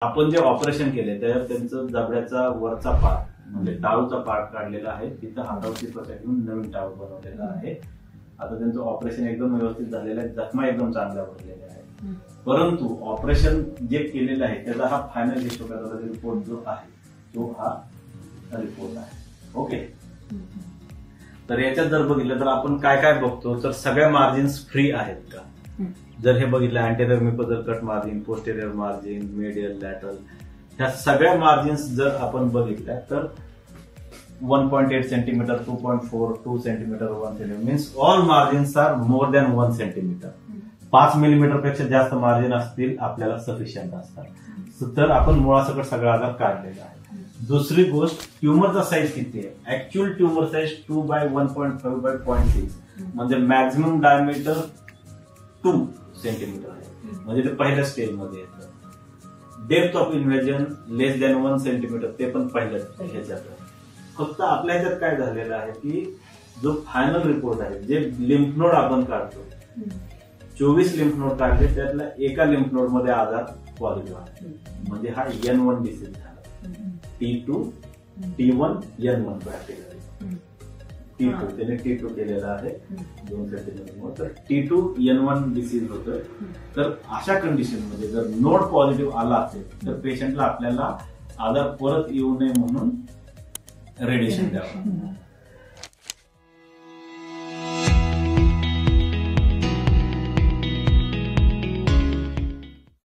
आपण जे ऑपरेशन केले त्याच्यात त्यांचं जबड्याचा वरचा पार्ट म्हणजे टाळूचा पार्ट काढलेला आहे, तिथं हातावरती त्वचा घेऊन नवीन टाळू बनवलेला आहे. आता त्यांचं ऑपरेशन एकदम व्यवस्थित झालेलं आहे, जखमा एकदम चांगल्या भरलेल्या आहेत. परंतु ऑपरेशन जे केलेलं आहे त्याचा हा फायनल हिस्टोपॅथॉलॉजी रिपोर्ट जो आहे तो हा रिपोर्ट आहे. ओके, तर याच्यात जर बघितलं तर आपण काय काय बघतो, तर सगळ्या मार्जिन्स फ्री आहेत का. जर हे बघितलं anterior mucosal cut margin, posterior margin, medial, lateral, ह्या सगळ्या मार्जिन्स जर आपण बघितल्या तर 1.8 centimetre, 2.4, 2 centimetre, 1 centimetre means all margins are more than 1 centimetre. 5 millimetre पेक्षा जास्त मार्जिन असतील आपल्याला सफिशियंट असतात. तर आपण मुळासकट सगळा आजार काढलेला आहे. दुसरी गोष्ट, ट्युमरचा साईज किती आहे. ऍक्च्युअल ट्युमर साईज 2/1.5/0.6 म्हणजे मॅक्झिमम डायमीटर 2 सेंटीमीटर आहे, म्हणजे ते पहिल्या स्टेज मध्ये येतं. Depth of invasion less than 1 centimetre, ते पण पहिल्या ह्याच्यात. फक्त आपल्या ह्याच्यात काय झालेलं आहे की जो फायनल रिपोर्ट आहे, जे लिम्फ नोड आपण काढतो, 24 लिम्फ नोड काढले, त्यातल्या एका लिम्फ नोड मध्ये आजार पॉझिटिव्ह आहे, म्हणजे हा N1 डिसीज झाला. T2, T1, N1 category. T2 त्याने T2 केलेला आहे 2 सेंटीमीटर. तर T2 N1 डिसीज होतोय. तर अशा कंडिशन मध्ये जर नोड पॉझिटिव्ह आला असेल तर पेशंटला आपल्याला आजार परत येऊ नये म्हणून रेडिएशन द्यावं.